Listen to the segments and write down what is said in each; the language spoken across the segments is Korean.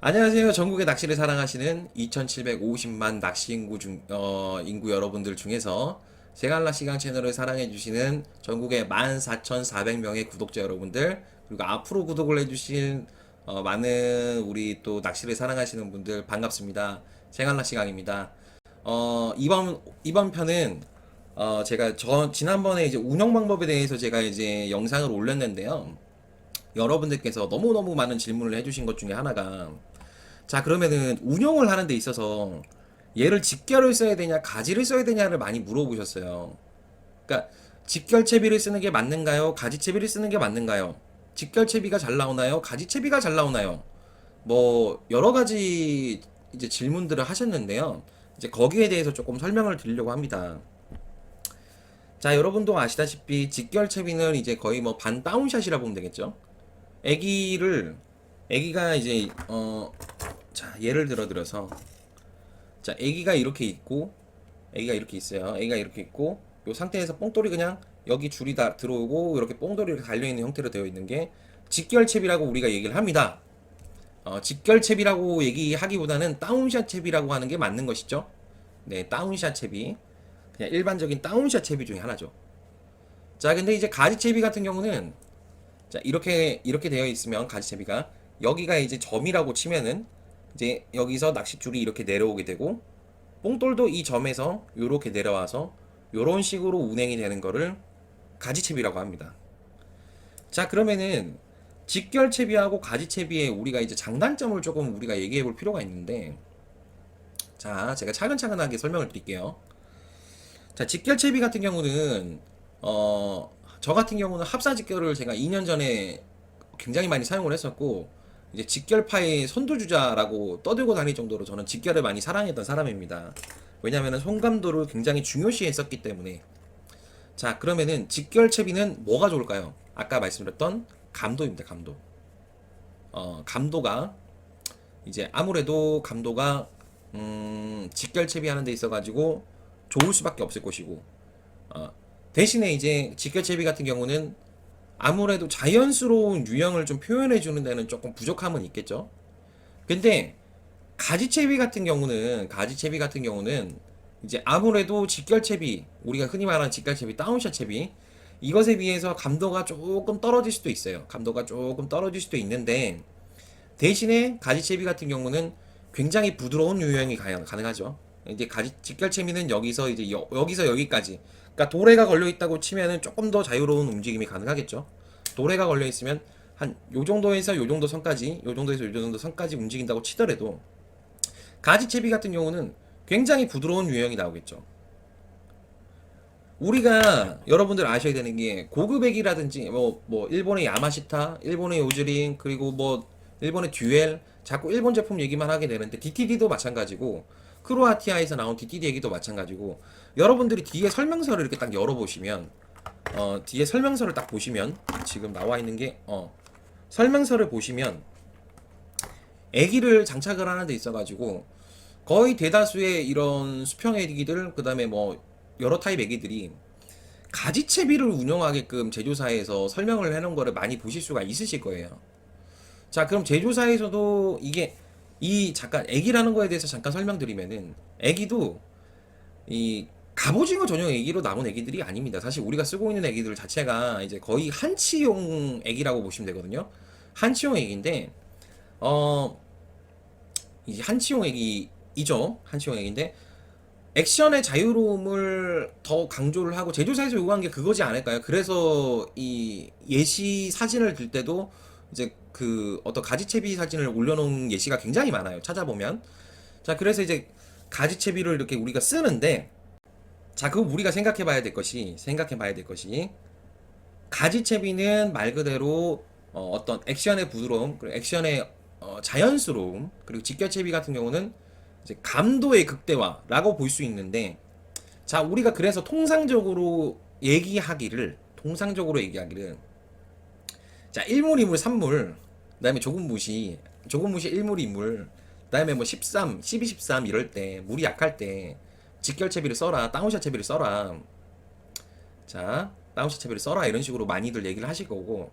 안녕하세요. 전국의 낚시를 사랑하시는 2750만 낚시 인구 여러분들 중에서 세간낚시강 채널을 사랑해주시는 전국의 14,400명의 구독자 여러분들, 그리고 앞으로 구독을 해주신 많은 우리 또 낚시를 사랑하시는 분들 반갑습니다. 세간낚시강입니다. 이번 편은 제가 지난번에 이제 운영 방법에 대해서 제가 이제 영상을 올렸는데요. 여러분들께서 너무너무 많은 질문을 해주신 것 중에 하나가, 자, 그러면은 운영을 하는 데 있어서 얘를 직결을 써야 되냐, 가지를 써야 되냐를 많이 물어보셨어요. 그러니까 직결채비를 쓰는 게 맞는가요? 가지채비를 쓰는 게 맞는가요? 직결채비가 잘 나오나요? 가지채비가 잘 나오나요? 뭐 여러 가지 이제 질문들을 하셨는데요. 이제 거기에 대해서 조금 설명을 드리려고 합니다. 자, 여러분도 아시다시피 직결채비는 이제 거의 뭐 반 다운샷이라 보면 되겠죠. 애기를 애기가 이제 자, 예를 들어서, 자, 애기가 이렇게 있고, 애기가 이렇게 있어요. 애기가 이렇게 있고, 요 상태에서 뽕돌이 그냥 여기 줄이 다 들어오고 이렇게 뽕돌이가 달려있는 형태로 되어 있는 게 직결채비라고 우리가 얘기를 합니다. 직결채비라고 얘기하기보다는 다운샷 채비라고 하는 게 맞는 것이죠. 네, 다운샷 채비. 그냥 일반적인 다운샷 채비 중에 하나죠. 자, 근데 이제 가지채비 같은 경우는, 자, 이렇게 되어 있으면 가지채비가 여기가 이제 점이라고 치면은 이제 여기서 낚싯줄이 이렇게 내려오게 되고, 뽕돌도 이 점에서 이렇게 내려와서 이런 식으로 운행이 되는 거를 가지채비라고 합니다. 자, 그러면은 직결채비하고 가지채비의 우리가 이제 장단점을 조금 우리가 얘기해 볼 필요가 있는데, 자, 제가 차근차근하게 설명을 드릴게요. 자, 직결채비 같은 경우는 저 같은 경우는 합사 직결을 제가 2년 전에 굉장히 많이 사용을 했었고, 이제 직결파의 선두주자라고 떠들고 다닐 정도로 저는 직결을 많이 사랑했던 사람입니다. 왜냐면은 손감도를 굉장히 중요시 했었기 때문에. 자, 그러면은 직결채비는 뭐가 좋을까요? 아까 말씀드렸던 감도입니다. 감도. 감도가 이제 아무래도 감도가 직결채비 하는 데 있어가지고 좋을 수밖에 없을 것이고, 어, 대신에 이제 직결채비 같은 경우는 아무래도 자연스러운 유형을 좀 표현해 주는 데는 조금 부족함은 있겠죠. 근데 가지채비 같은 경우는 이제 아무래도 직결채비, 우리가 흔히 말하는 직결채비, 다운샷 채비, 이것에 비해서 감도가 조금 떨어질 수도 있어요. 감도가 조금 떨어질 수도 있는데, 대신에 가지채비 같은 경우는 굉장히 부드러운 유형이 가능하죠. 이제 직결채비는 여기서 이제 여기서 여기까지, 그러니까 도래가 걸려 있다고 치면은 조금 더 자유로운 움직임이 가능하겠죠. 도래가 걸려 있으면 한 요 정도에서 요 정도 선까지, 요 정도에서 요 정도 선까지 움직인다고 치더라도, 가지채비 같은 경우는 굉장히 부드러운 유형이 나오겠죠. 우리가 여러분들 아셔야 되는 게, 고급액이라든지 뭐 일본의 야마시타, 일본의 요즈링, 그리고 뭐 일본의 듀엘, 자꾸 일본 제품 얘기만 하게 되는데 DTD도 마찬가지고, 크로아티아에서 나온 DTD 얘기도 마찬가지고, 여러분들이 뒤에 설명서를 이렇게 딱 열어보시면, 뒤에 설명서를 딱 보시면, 지금 나와 있는 게 설명서를 보시면 애기를 장착을 하는 데 있어가지고 거의 대다수의 이런 수평 애기들, 그 다음에 뭐 여러 타입 애기들이 가지채비를 운영하게끔 제조사에서 설명을 해놓은 거를 많이 보실 수가 있으실 거예요. 자, 그럼 제조사에서도 이게, 잠깐 애기라는 거에 대해서 잠깐 설명드리면은, 애기도 이 갑오징어 전용 애기로 나온 애기들이 아닙니다. 사실 우리가 쓰고 있는 애기들 자체가 이제 거의 한치용 애기라고 보시면 되거든요. 한치용 애기인데, 어 이제 한치용 액이죠. 한치용 액인데 액션의 자유로움을 더 강조를 하고 제조사에서 요구한 게 그거지 않을까요? 그래서 이 예시 사진을 들 때도 이제 그 어떤 가지채비 사진을 올려놓은 예시가 굉장히 많아요. 찾아보면. 자, 그래서 이제 가지채비를 이렇게 우리가 쓰는데, 자, 그럼 우리가 생각해 봐야 될 것이, 가지채비는 말 그대로 떤 액션의 부드러움, 그리고 액션의 자연스러움, 그리고 직결채비 같은 경우는 이제 감도의 극대화라고 볼 수 있는데, 자, 우리가 그래서 통상적으로 얘기하기를, 자, 1물, 2물, 3물, 그다음에 조금 무시 1물, 2물, 그다음에 뭐 13, 12, 13 이럴 때 물이 약할 때 직결채비를 써라, 다운샷 채비를 써라. 자, 다운샷 채비를 써라, 이런 식으로 많이들 얘기를 하실 거고,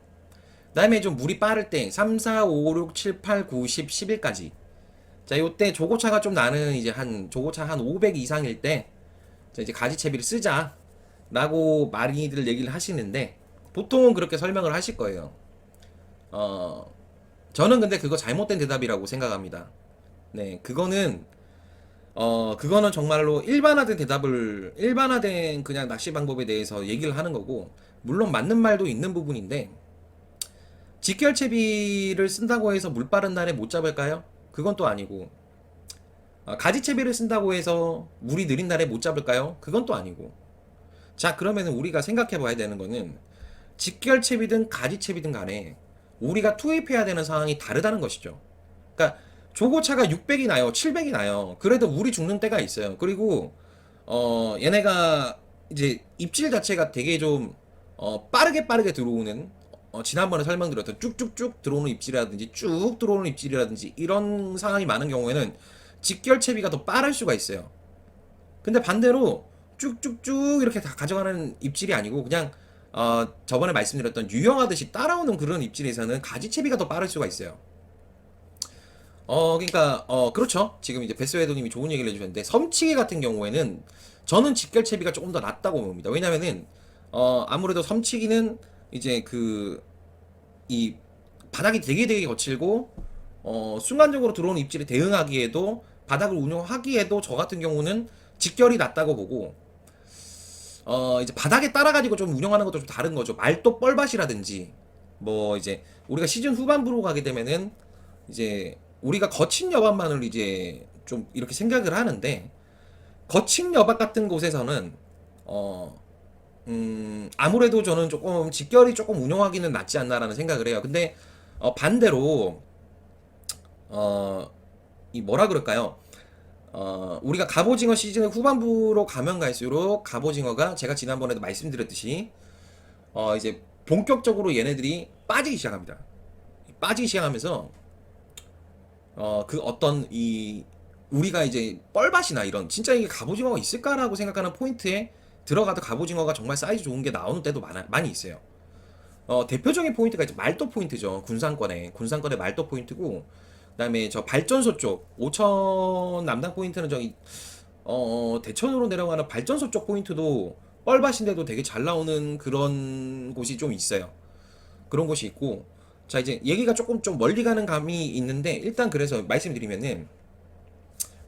그다음에 좀 물이 빠를 때 3, 4, 5, 6, 7, 8, 9, 10, 11까지. 자, 요때 조고차가 좀 나는 이제 한 조고차 한 500 이상일 때 자, 이제 가지채비를 쓰자라고 많이들 얘기를 하시는데 보통은 그렇게 설명을 하실 거예요. 어, 저는 근데 그거 잘못된 대답이라고 생각합니다. 네, 그거는 정말로 일반화된 그냥 낚시 방법에 대해서 얘기를 하는 거고, 물론 맞는 말도 있는 부분인데, 직결채비를 쓴다고 해서 물 빠른 날에 못 잡을까요? 그건 또 아니고, 가지채비를 쓴다고 해서 물이 느린 날에 못 잡을까요? 그건 또 아니고. 자, 그러면 우리가 생각해 봐야 되는 거는, 직결채비든 가지채비든 간에, 우리가 투입해야 되는 상황이 다르다는 것이죠. 그러니까 조고차가 600이 나요, 700이 나요. 그래도 물이 죽는 때가 있어요. 그리고 얘네가 이제 입질 자체가 되게 좀 빠르게 들어오는, 지난번에 설명드렸던 쭉쭉쭉 들어오는 입질이라든지 쭉 들어오는 입질이라든지 이런 상황이 많은 경우에는 직결채비가 더 빠를 수가 있어요. 근데 반대로 쭉쭉쭉 이렇게 다 가져가는 입질이 아니고 그냥 저번에 말씀드렸던 유영하듯이 따라오는 그런 입질에서는 가지채비가 더 빠를 수가 있어요. 그러니까 그렇죠. 지금 이제 베스웨더님이 좋은 얘기를 해주셨는데 섬치기 같은 경우에는 저는 직결채비가 조금 더 낫다고 봅니다. 왜냐면은 아무래도 섬치기는 이제 그 이 바닥이 되게 거칠고 순간적으로 들어오는 입질에 대응하기에도 바닥을 운용하기에도 저 같은 경우는 직결이 낫다고 보고 이제 바닥에 따라 가지고 좀 운영하는 것도 좀 다른 거죠. 말도 뻘밭이라든지 뭐 이제 우리가 시즌 후반부로 가게 되면은 이제 우리가 거친 여밭만을 이제 좀 이렇게 생각을 하는데 거친 여밭 같은 곳에서는 어 아무래도 저는 조금 직결이 조금 운영하기는 낫지 않나라는 생각을 해요. 근데 반대로 어 이 뭐라 그럴까요? 우리가 갑오징어 시즌 후반부로 가면 갈수록 갑오징어가 제가 지난번에도 말씀드렸듯이 이제 본격적으로 얘네들이 빠지기 시작합니다. 빠지기 시작하면서 그 어떤 이 우리가 이제 뻘밭이나 이런 진짜 이게 갑오징어가 있을까라고 생각하는 포인트에 들어가도 갑오징어가 정말 사이즈 좋은 게 나오는 때도 많이 있어요. 대표적인 포인트가 이제 말도 포인트죠. 군산권의 말도 포인트고, 그다음에 저 발전소 쪽 오천 남당 포인트는 저기 대천으로 내려가는 발전소 쪽 포인트도 뻘밭인데도 되게 잘 나오는 그런 곳이 좀 있어요. 그런 곳이 있고, 자 이제 얘기가 조금 좀 멀리 가는 감이 있는데 일단 그래서 말씀드리면은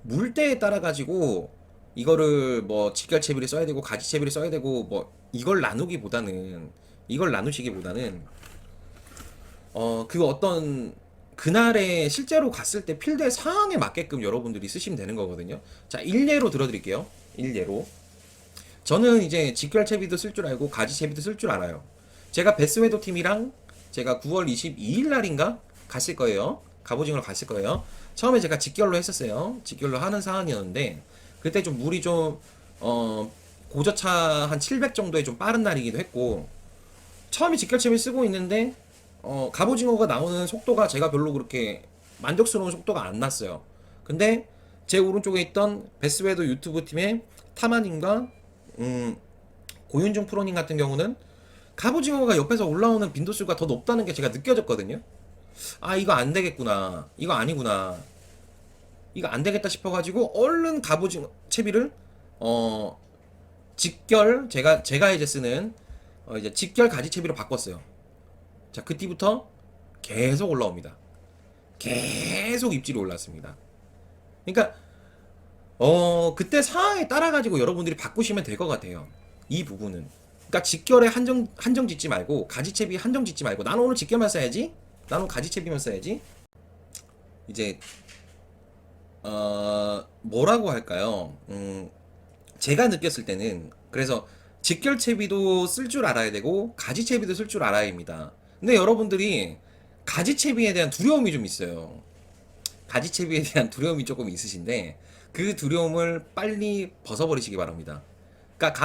물때에 따라 가지고 이거를 뭐 직결채비를 써야 되고 가지채비를 써야 되고 뭐 이걸 나누시기보다는 그 어떤 그날에 실제로 갔을 때 필드의 상황에 맞게끔 여러분들이 쓰시면 되는 거거든요. 자, 일례로 들어드릴게요. 일례로. 저는 이제 직결채비도 쓸 줄 알고 가지채비도 쓸 줄 알아요. 제가 베스웨더 팀이랑 제가 9월 22일 날인가 갔을 거예요. 갑오징어로 갔을 거예요. 처음에 제가 직결로 했었어요. 직결로 하는 상황이었는데 그때 좀 물이 좀 고저차 한 700 정도의 좀 빠른 날이기도 했고 처음에 직결채비 쓰고 있는데 갑오징어가 나오는 속도가 제가 별로 그렇게 만족스러운 속도가 안 났어요. 근데 제 오른쪽에 있던 베스웨더 유튜브 팀의 타마님과 고윤중 프로님 같은 경우는 갑오징어가 옆에서 올라오는 빈도수가 더 높다는 게 제가 느껴졌거든요. 아 이거 안 되겠구나. 이거 아니구나. 이거 안 되겠다 싶어가지고 얼른 갑오징어 채비를 어 직결 제가 이제 쓰는 이제 직결 가지 채비로 바꿨어요. 자 그 뒤부터 계속 올라옵니다. 계속 입질이 올랐습니다. 그러니까 그때 상황에 따라 가지고 여러분들이 바꾸시면 될 것 같아요. 이 부분은. 그러니까 직결에 한정 짓지 말고 가지채비 한정 짓지 말고 나는 오늘 직결만 써야지. 나는 가지채비만 써야지. 이제 뭐라고 할까요? 제가 느꼈을 때는 그래서 직결채비도 쓸 줄 알아야 되고 가지채비도 쓸 줄 알아야 합니다. 근데 여러분들이 가지채비에 대한 두려움이 좀 있어요. 가지채비에 대한 두려움이 조금 있으신데 그 두려움을 빨리 벗어버리시기 바랍니다. 그러니까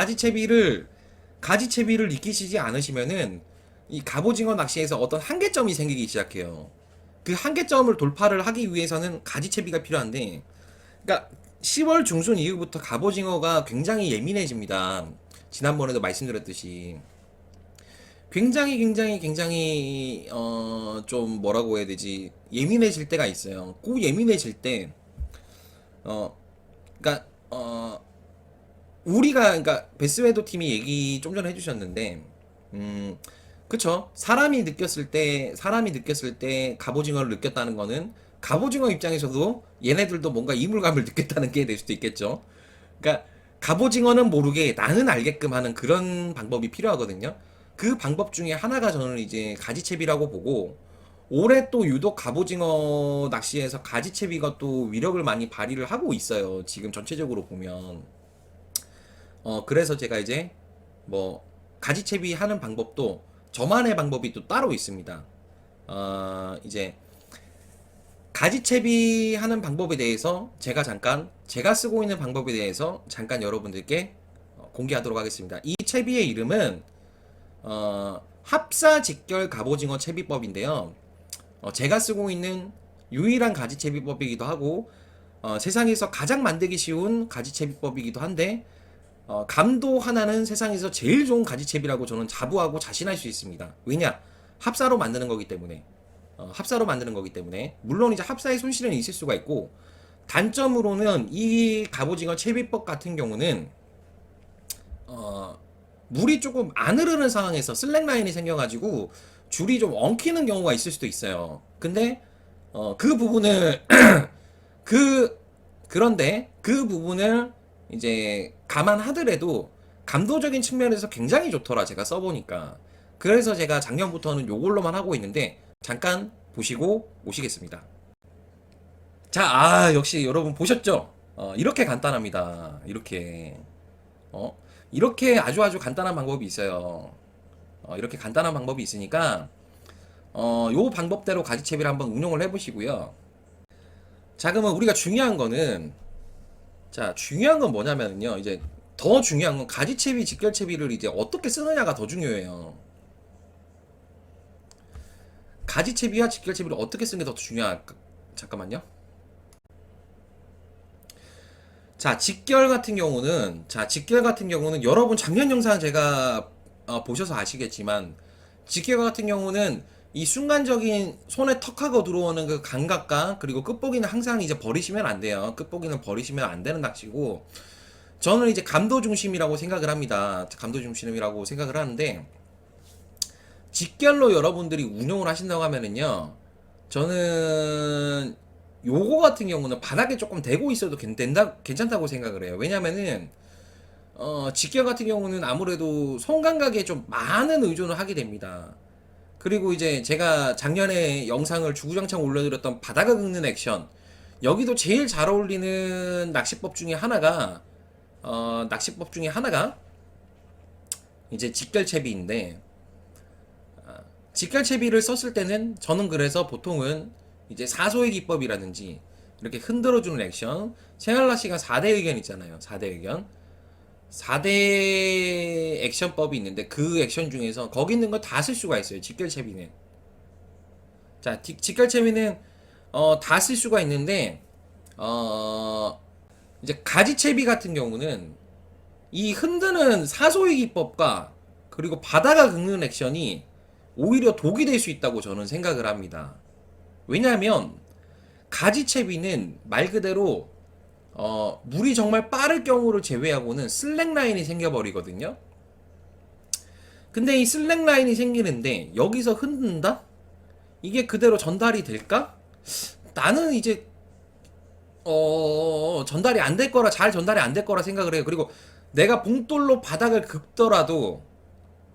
가지채비를 익히시지 않으시면은 이 갑오징어 낚시에서 어떤 한계점이 생기기 시작해요. 그 한계점을 돌파를 하기 위해서는 가지채비가 필요한데, 그러니까 10월 중순 이후부터 갑오징어가 굉장히 예민해집니다. 지난번에도 말씀드렸듯이 굉장히 좀 뭐라고 해야 되지? 예민해질 때가 있어요. 그 예민해질 때 어 그러니까 우리가 그러니까 베스웨더 팀이 얘기 좀 전에 해주셨는데 음 그쵸. 사람이 느꼈을 때 갑오징어를 느꼈다는 거는 갑오징어 입장에서도 얘네들도 뭔가 이물감을 느꼈다는 게 될 수도 있겠죠. 그러니까 갑오징어는 모르게 나는 알게끔 하는 그런 방법이 필요하거든요. 그 방법 중에 하나가 저는 이제 가지채비라고 보고 올해 또 유독 갑오징어 낚시에서 가지채비가 또 위력을 많이 발휘를 하고 있어요. 지금 전체적으로 보면. 그래서 제가 이제 뭐 가지채비 하는 방법도 저만의 방법이 또 따로 있습니다. 이제 가지채비 하는 방법에 대해서 제가 쓰고 있는 방법에 대해서 잠깐 여러분들께 공개하도록 하겠습니다. 이 채비의 이름은 합사 직결 갑오징어 채비법인데요. 제가 쓰고 있는 유일한 가지채비법이기도 하고 세상에서 가장 만들기 쉬운 가지채비법이기도 한데 감도 하나는 세상에서 제일 좋은 가지채비라고 저는 자부하고 자신할 수 있습니다. 왜냐? 합사로 만드는 거기 때문에. 합사로 만드는 거기 때문에. 물론 이제 합사의 손실은 있을 수가 있고, 단점으로는 이 갑오징어 채비법 같은 경우는, 물이 조금 안 흐르는 상황에서 슬랙 라인이 생겨가지고, 줄이 좀 엉키는 경우가 있을 수도 있어요. 근데, 그 부분을, 그, 그런데 그 부분을 이제 감안하더라도 감도적인 측면에서 굉장히 좋더라 제가 써보니까. 그래서 제가 작년부터는 요걸로만 하고 있는데 잠깐 보시고 오시겠습니다. 자, 역시 여러분 보셨죠? 이렇게 간단합니다. 어, 이렇게 아주 간단한 방법이 있어요. 이렇게 간단한 방법이 있으니까 요 방법대로 가지채비를 한번 응용을 해보시고요. 자, 그러면 우리가 중요한 건 뭐냐면요. 이제 더 중요한 건 가지채비, 직결채비를 이제 어떻게 쓰느냐가 더 중요해요. 가지채비와 직결채비를 어떻게 쓰는 게 더 중요할까? 잠깐만요. 직결 같은 경우는 여러분 작년 영상 제가 보셔서 아시겠지만, 직결 같은 경우는 이 순간적인 손에 턱하고 들어오는 그 감각과 그리고 끝보기는 항상 이제 버리시면 안 돼요. 끝보기는 버리시면 안 되는 낚시고, 저는 이제 감도 중심이라고 생각을 합니다. 감도 중심이라고 생각을 하는데, 직결로 여러분들이 운용을 하신다고 하면은요, 저는 요거 같은 경우는 바닥에 조금 대고 있어도 괜찮다고 생각을 해요. 왜냐면은 직결 같은 경우는 아무래도 손 감각에 좀 많은 의존을 하게 됩니다. 그리고 이제 제가 작년에 영상을 주구장창 올려드렸던 바닥을 긁는 액션, 여기도 제일 잘 어울리는 낚시법 중에 하나가 이제 직결채비인데, 직결채비를 썼을 때는 저는 그래서 보통은 이제 사소의 기법이라든지 이렇게 흔들어주는 액션, 생활낚시가 4대 의견 있잖아요. 4대 의견. 4대 액션법이 있는데 그 액션 중에서 거기 있는 거 다 쓸 수가 있어요. 직결채비는. 자, 직결채비는 다 쓸 수가 있는데 이제 가지채비 같은 경우는 이 흔드는 사소의 기법과 그리고 바다가 긁는 액션이 오히려 독이 될 수 있다고 저는 생각을 합니다. 왜냐하면 가지채비는 말 그대로 물이 정말 빠를 경우를 제외하고는 슬랙 라인이 생겨버리거든요. 근데 이 슬랙 라인이 생기는데 여기서 흔든다? 이게 그대로 전달이 될까? 나는 이제 전달이 안 될 거라, 잘 전달이 안 될 거라 생각을 해요. 그리고 내가 봉돌로 바닥을 긁더라도,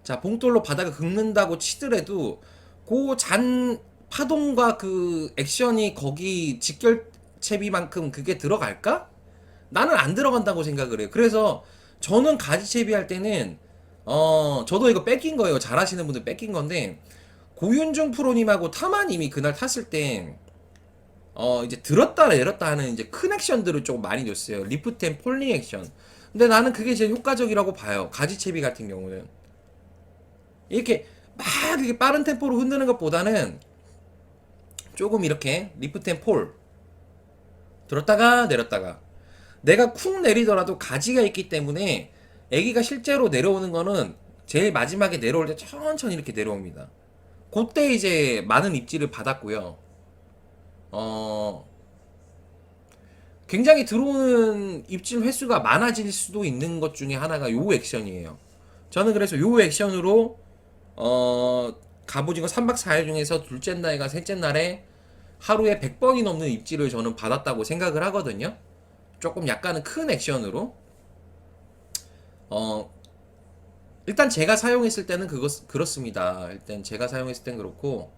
자, 봉돌로 바닥을 긁는다고 치더라도 그 잔 파동과 그 액션이 거기 직결채비만큼 그게 들어갈까? 나는 안 들어간다고 생각을 해요. 그래서 저는 가지채비 할 때는 저도 이거 뺏긴 거예요. 잘하시는 분들 뺏긴 건데, 고윤중 프로님하고 타마님이 그날 탔을 때 이제 들었다 내렸다 하는 이제 큰 액션들을 조금 많이 줬어요. 리프트 앤 폴링 액션. 근데 나는 그게 제일 효과적이라고 봐요. 가지채비 같은 경우는 이렇게 막 이렇게 빠른 템포로 흔드는 것보다는 조금 이렇게 리프트 앤 폴, 들었다가 내렸다가, 내가 쿵 내리더라도 가지가 있기 때문에 애기가 실제로 내려오는 거는 제일 마지막에 내려올 때 천천히 이렇게 내려옵니다. 그때 이제 많은 입질을 받았고요. 어, 굉장히 들어오는 입질 횟수가 많아질 수도 있는 것 중에 하나가 요 액션이에요. 저는 그래서 요 액션으로 어, 갑오징어 3박 4일 중에서 둘째 날과 셋째 날에 하루에 100번이 넘는 입질을 저는 받았다고 생각을 하거든요. 조금 약간은 큰 액션으로. 어, 일단 제가 사용했을 때는 그렇습니다. 일단 제가 사용했을 땐 그렇고,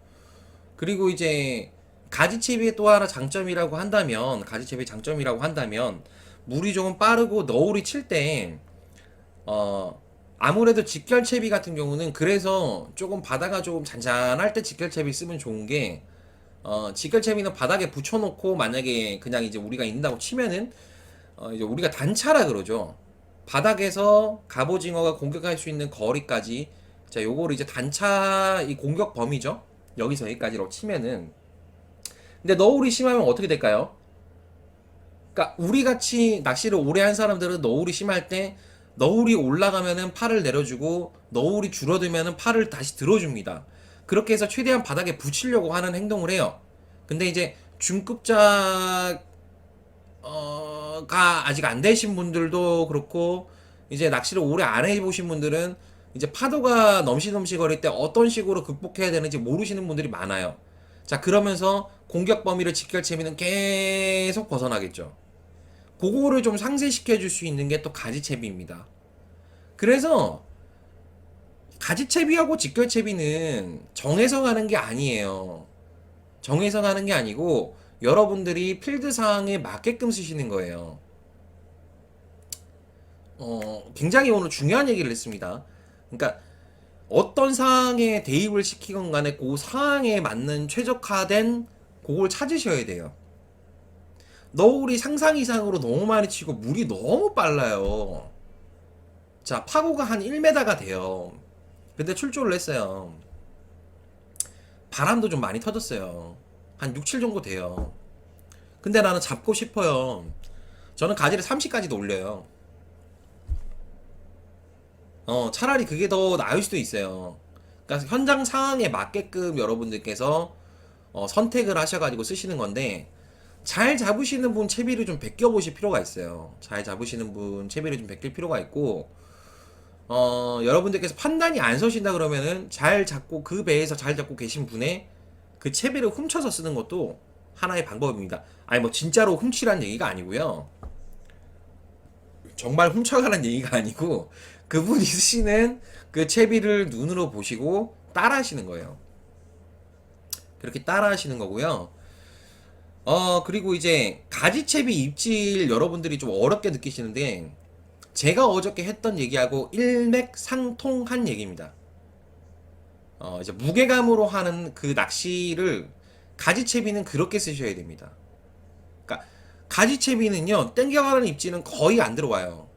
그리고 이제 가지채비의 또 하나 장점이라고 한다면, 가지채비 장점이라고 한다면, 물이 조금 빠르고 너울이 칠 때, 아무래도 직결채비 같은 경우는 그래서 조금 바다가 조금 잔잔할 때 직결채비 쓰면 좋은 게, 직결채비는 바닥에 붙여놓고 만약에 그냥 이제 우리가 있는다고 치면은, 이제 우리가 단차라 그러죠. 바닥에서 갑오징어가 공격할 수 있는 거리까지, 자, 요거를 이제 단차 이 공격 범위죠. 여기서 여기까지로 치면은, 근데 너울이 심하면 어떻게 될까요? 그러니까 우리 같이 낚시를 오래 한 사람들은 너울이 심할 때 너울이 올라가면은 팔을 내려주고 너울이 줄어들면은 팔을 다시 들어줍니다. 그렇게 해서 최대한 바닥에 붙이려고 하는 행동을 해요. 근데 이제 중급자 가 아직 안 되신 분들도 그렇고 이제 낚시를 오래 안 해보신 분들은 이제 파도가 넘시넘시 거릴 때 어떤 식으로 극복해야 되는지 모르시는 분들이 많아요. 자, 그러면서 공격 범위를 직결채비는 계속 벗어나겠죠. 그거를 좀 상쇄시켜 줄 수 있는 게 또 가지채비입니다. 그래서 가지채비하고 직결채비는 정해서 가는 게 아니에요. 정해서 가는 게 아니고 여러분들이 필드 상황에 맞게끔 쓰시는 거예요. 굉장히 오늘 중요한 얘기를 했습니다. 그러니까 어떤 상황에 대입을 시키건 간에 그 상황에 맞는 최적화된 그걸 찾으셔야 돼요. 너울이 상상 이상으로 너무 많이 치고 물이 너무 빨라요. 자, 파고가 한 1m가 돼요. 근데 출조를 했어요. 바람도 좀 많이 터졌어요. 한 6, 7 정도 돼요. 근데 나는 잡고 싶어요. 저는 가지를 30까지도 올려요. 차라리 그게 더 나을 수도 있어요. 그러니까 현장 상황에 맞게끔 여러분들께서 선택을 하셔가지고 쓰시는 건데, 잘 잡으시는 분 채비를 좀 베껴보실 필요가 있어요. 잘 잡으시는 분 채비를 좀 베낄 필요가 있고, 여러분들께서 판단이 안 서신다 그러면은 잘 잡고 그 배에서 잘 잡고 계신 분의 그 채비를 훔쳐서 쓰는 것도 하나의 방법입니다. 아니 뭐 진짜로 훔치라는 얘기가 아니고요. 정말 훔쳐가는 얘기가 아니고 그분이 쓰시는 그 채비를 눈으로 보시고 따라 하시는 거예요. 그렇게 따라 하시는 거고요. 그리고 이제 가지채비 입질 여러분들이 좀 어렵게 느끼시는데 제가 어저께 했던 얘기하고 일맥상통한 얘기입니다. 이제 무게감으로 하는 그 낚시를 가지채비는 그렇게 쓰셔야 됩니다. 그러니까 가지채비는요 땡겨가는 입질은 거의 안 들어와요.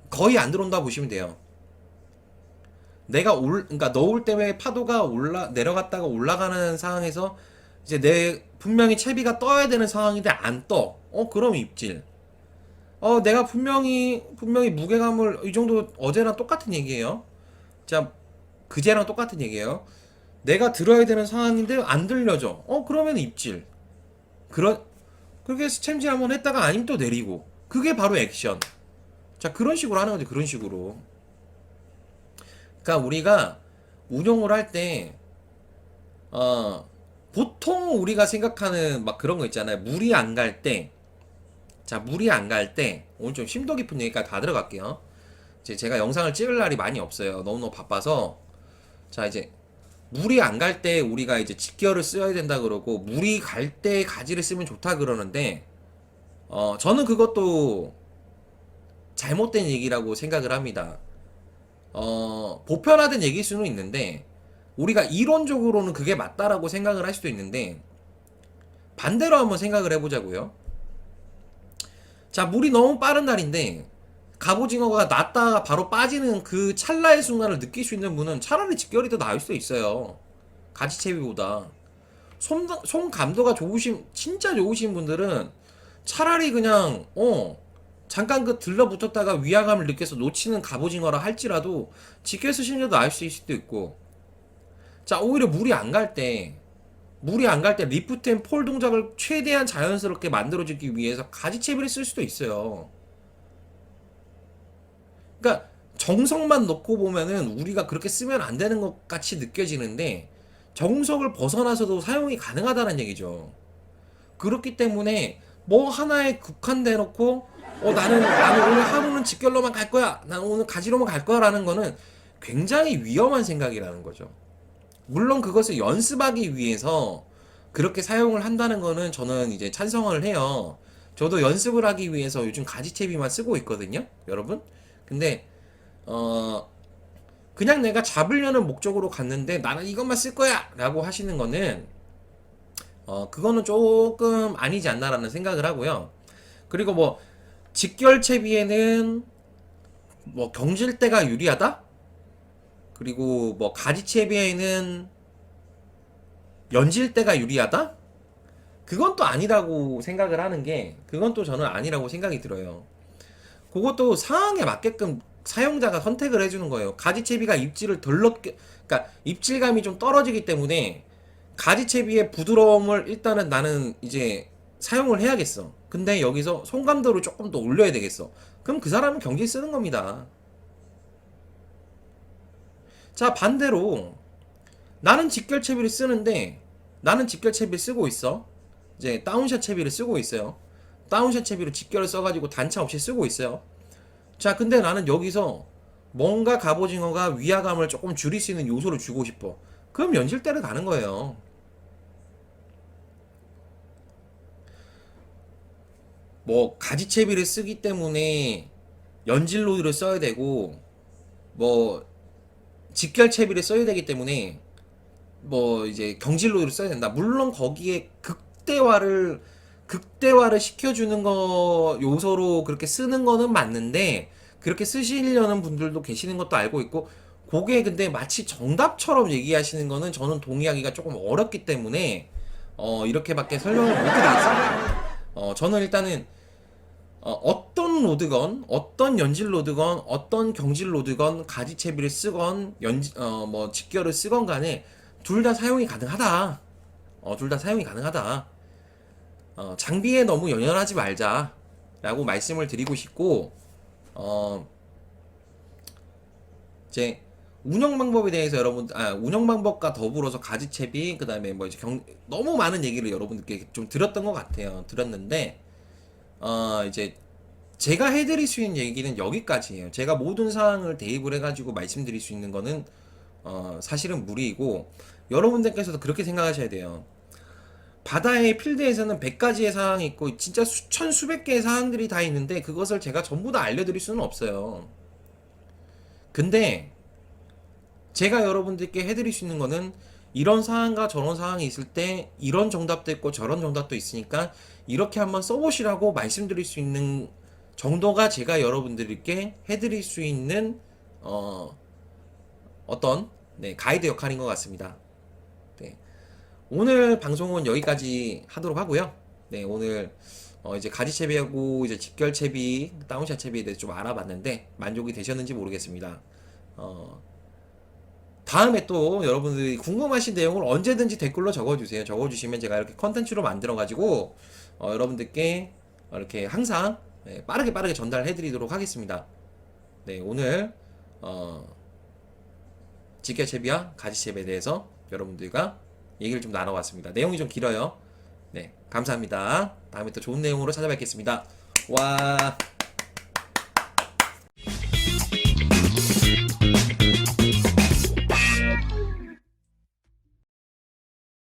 거의 안 들어온다 보시면 돼요. 그러니까 너울 때문에 파도가 내려갔다가 올라가는 상황에서 이제 분명히 채비가 떠야 되는 상황인데 안 떠. 그럼 입질. 내가 분명히 무게감을 이 정도 어제랑 똑같은 얘기예요. 자, 그제랑 똑같은 얘기예요. 내가 들어야 되는 상황인데 안 들려져. 그러면 입질. 그렇게 해서 챔질 한번 했다가 아니면 또 내리고. 그게 바로 액션. 자, 그런 식으로 하는 거지, 그런 식으로. 그러니까 우리가 운용을 할 때, 보통 우리가 생각하는 막 그런 거 있잖아요. 물이 안 갈 때. 자, 물이 안 갈 때, 오늘 좀 심도 깊은 얘기까지 다 들어갈게요. 이제 제가 영상을 찍을 날이 많이 없어요. 너무너무 바빠서. 자, 이제 물이 안 갈 때 우리가 이제 직결을 써야 된다 그러고 물이 갈 때 가지를 쓰면 좋다 그러는데 저는 그것도 잘못된 얘기라고 생각을 합니다. 보편화된 얘기일 수는 있는데 우리가 이론적으로는 그게 맞다라고 생각을 할 수도 있는데 반대로 한번 생각을 해보자고요. 자, 물이 너무 빠른 날인데 갑오징어가 났다가 바로 빠지는 그 찰나의 순간을 느낄 수 있는 분은 차라리 직결이 더 나을 수도 있어요. 가지채비보다. 손 감도가 진짜 좋으신 분들은 차라리 그냥, 잠깐 그 들러붙었다가 위화감을 느껴서 놓치는 갑오징어라 할지라도 직결 쓰시는 게 나을 수 있을 수도 있고, 자 오히려 물이 안 갈 때 리프트 앤 폴 동작을 최대한 자연스럽게 만들어주기 위해서 가지채비를 쓸 수도 있어요. 그러니까 정석만 놓고 보면은 우리가 그렇게 쓰면 안 되는 것 같이 느껴지는데 정석을 벗어나서도 사용이 가능하다는 얘기죠. 그렇기 때문에 뭐 하나에 국한돼 놓고 나는 오늘 하루는 직결로만 갈 거야. 나는 오늘 가지로만 갈 거야라는 거는 굉장히 위험한 생각이라는 거죠. 물론 그것을 연습하기 위해서 그렇게 사용을 한다는 거는 저는 이제 찬성을 해요. 저도 연습을 하기 위해서 요즘 가지채비만 쓰고 있거든요, 여러분. 근데 어 그냥 내가 잡으려는 목적으로 갔는데 나는 이것만 쓸 거야 라고 하시는 거는 그거는 조금 아니지 않나라는 생각을 하고요. 그리고 뭐 직결채비에는 뭐 경질대가 유리하다? 그리고 뭐 가지채비에는 연질대가 유리하다? 그건 또 아니라고 생각을 하는 게, 그건 또 저는 아니라고 생각이 들어요. 그것도 상황에 맞게끔 사용자가 선택을 해주는 거예요. 가지채비가 입질을 덜 넣게, 그러니까 입질감이 좀 떨어지기 때문에 가지채비의 부드러움을 일단은 나는 이제 사용을 해야겠어. 근데 여기서 손감도를 조금 더 올려야 되겠어. 그럼 그 사람은 경기 쓰는 겁니다. 자, 반대로 나는 직결채비를 쓰는데, 나는 직결채비를 쓰고 있어. 이제 다운샷 채비를 쓰고 있어요. 다운샷 채비로 직결을 써가지고 단차 없이 쓰고 있어요. 자, 근데 나는 여기서 뭔가 갑오징어가 위화감을 조금 줄일 수 있는 요소를 주고 싶어. 그럼 연질대를 가는 거예요. 뭐 가지채비를 쓰기 때문에 연질로드를 써야 되고, 뭐 직결채비를 써야 되기 때문에 뭐 이제 경질로드를 써야 된다. 물론 거기에 극대화를 시켜주는 거 요소로 그렇게 쓰는 거는 맞는데, 그렇게 쓰시려는 분들도 계시는 것도 알고 있고, 그게 근데 마치 정답처럼 얘기하시는 거는 저는 동의하기가 조금 어렵기 때문에 이렇게밖에 설명을 못 드리겠습니다. 저는 일단은 어떤 로드건, 어떤 연질 로드건, 어떤 경질 로드건, 가지채비를 쓰건, 뭐 직결을 쓰건 간에 둘 다 사용이 가능하다. 둘 다 사용이 가능하다. 장비에 너무 연연하지 말자라고 말씀을 드리고 싶고, 이제 운영 방법에 대해서 운영 방법과 더불어서 가지채비, 그 다음에 뭐 이제 너무 많은 얘기를 여러분들께 좀 들었던 것 같아요. 들었는데, 이제 제가 해드릴 수 있는 얘기는 여기까지예요. 제가 모든 사항을 대입을 해가지고 말씀드릴 수 있는 거는 사실은 무리이고, 여러분들께서도 그렇게 생각하셔야 돼요. 바다의 필드에서는 100가지의 사항이 있고 진짜 수천 수백 개의 사항들이 다 있는데 그것을 제가 전부 다 알려드릴 수는 없어요. 근데 제가 여러분들께 해드릴 수 있는 거는 이런 상황과 저런 상황이 있을 때 이런 정답도 있고 저런 정답도 있으니까 이렇게 한번 써보시라고 말씀드릴 수 있는 정도가 제가 여러분들께 해드릴 수 있는 어떤 가이드 역할인 것 같습니다. 네. 오늘 방송은 여기까지 하도록 하고요. 네, 오늘 이제 가지채비하고 이제 직결채비, 다운샷 채비에 대해서 좀 알아봤는데 만족이 되셨는지 모르겠습니다. 다음에 또 여러분들이 궁금하신 내용을 언제든지 댓글로 적어주세요. 적어주시면 제가 이렇게 컨텐츠로 만들어가지고 여러분들께 이렇게 항상 빠르게 전달해드리도록 하겠습니다. 네, 오늘 직결채비와 가지채비에 대해서 여러분들과 얘기를 좀 나눠봤습니다. 내용이 좀 길어요. 네, 감사합니다. 다음에 또 좋은 내용으로 찾아뵙겠습니다. 와.